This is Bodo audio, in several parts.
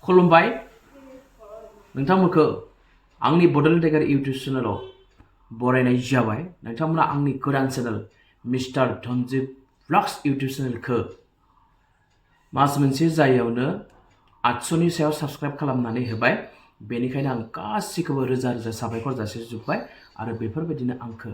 खुलुमबाय नोंथांमोनखौ आंनि बड'लेण्ड टाइगार इउटुब चेनेलाव बरायनाय जाबाय। नोंथांमोना आंनि गोदान channel mister Dhanjib vlogs YouTube चेनेलखौ मास मोनसे जायैयावनो 800नि सायाव साबस्क्राइब खालामनानै होबाय। बेनिखायनो आं गासिखौबो रोजा रोजा साबायखर जासिजोब्बाय आरो बेफोरबायदिनो आंखौ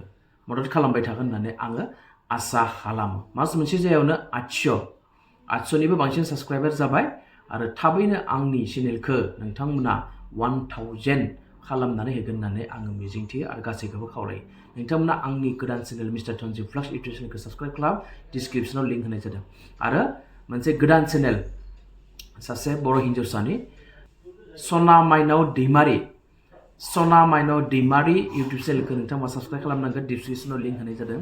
मदद खालामबाय थागोन होननानै आङो आसा खालामो। मास मोनसे जायैयावनो 800निबो बांसिन साबस्क्राइबार जाबाय आरो थाबैनो आंनि चेनेलखौ नोंथांमोना 1000 खालामनानै होगोन होननानै आङो मिजिंथियो आरो गासैखौबो खावलायो। नोंथांमोना आंनि गोदान channel mister Dhanjib vlogs YouTube चेनेलखौ साबस्क्राइब खालाम। डिसक्रिप्शनाव लिंक होनाय जादों आरो मोनसे गोदान चेनेल सासे बर' हिन्जावसानि सना माइनाव दैमारि इउटुब चेनेलखौ नोंथांमोना साबस्क्राइब खालामनांगोन। डिसक्रिप्शनाव लिंक होनाय जादों।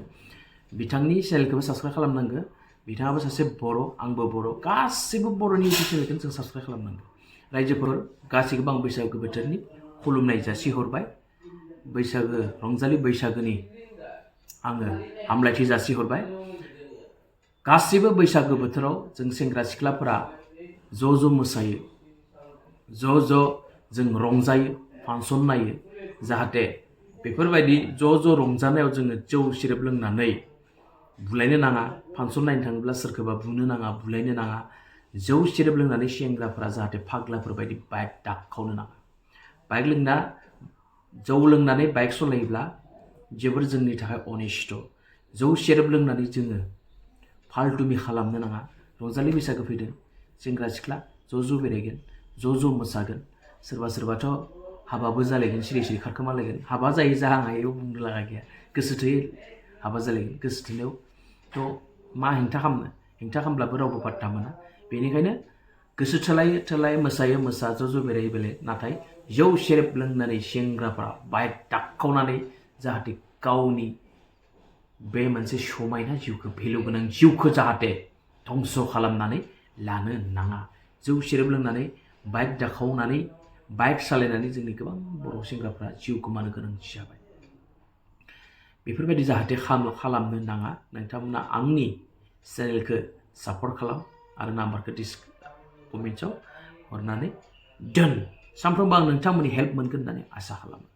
बिथांनि चेनेलखौबो साबस्क्राइब खालामनांगोन। बिथाङाबो सासे बर', आंबो बर', गासिबो बर'नि इउटुब चेनेलखौ जों साबस्क्राइब खालामनांगोन। रायजोफोर गासैखौबो आं बैसागो बोथोरनि खुलुमनाय जासिहरबाय। रंजालि बैसागोनि आङो हामलायथि जासिहरबाय। गासिबो बैसागो बोथोराव जों सेंग्रा सिख्लाफोरा ज' मोसायो, ज' जों रंजायो, फांसन नायो। जाहाथे बेफोरबायदि ज' रंजानायाव जोङो जौ सेरेब लोंनानै बुलायनो नाङा। फांसन नायनो थाङोब्ला सोरखौबा बुनो नाङा, बुलायनो नाङा। जौ सेरेब लोंनानै सेंग्राफोरा जाहाथे फाग्लाफोर बायदि बाइक दाखावनो नाङा। जौ लोंनानै बाइक सालायोब्ला जोबोर जोंनि थाखाय अनिष्ट। जौ सेरेब लोंनानै जोङो फाल्टुमि खालामनो नाङा। रंजालि बैसागो फैदों, सेंग्रा सिख्ला ज' बेरायगोन, ज' मोसागोन। सोरबाथ' हाबाबो जालायगोन, सिरि खारखोमालायगोन। हाबा जायो जाहाङायाव बुंनो लागा गैया। गोसो थोयो हाबा जालायगोन। गोसो थोनायावथ' मा हेंथा खालामब्लाबो रावबो पात्ता मोना। बेनिखायनो गोसो थोलाय मोसायो ज' बेरायो बेलेग। नाथाय जौ सेरेब लोंनानै सेंग्राफोरा बाइक दाखावनानै जाहाथे गावनि बे मोनसे समायना जिउखौ, भेलु गोनां जिउखौ जाहाथे धंस खालामनानै लानो नाङा। जौ सेरेब लोंनानै बाइक दाखावनानै बाइक सालायनानै जोंनि गोबां बर' सेंग्राफ्रा जिउ गोमानो गोनां जाबाय। बेफोरबायदि जाहाथे खालामनो नाङा। नोंथांमोना आंनि चेनेलखौ सापर्ट खालाम आरो नाम्बारखौ कमेन्ट्सआव हरनानै दोन। सानफ्रोमबो आं नोंथांमोननि हेल्प मोनगोन होननानै आसा खालामो।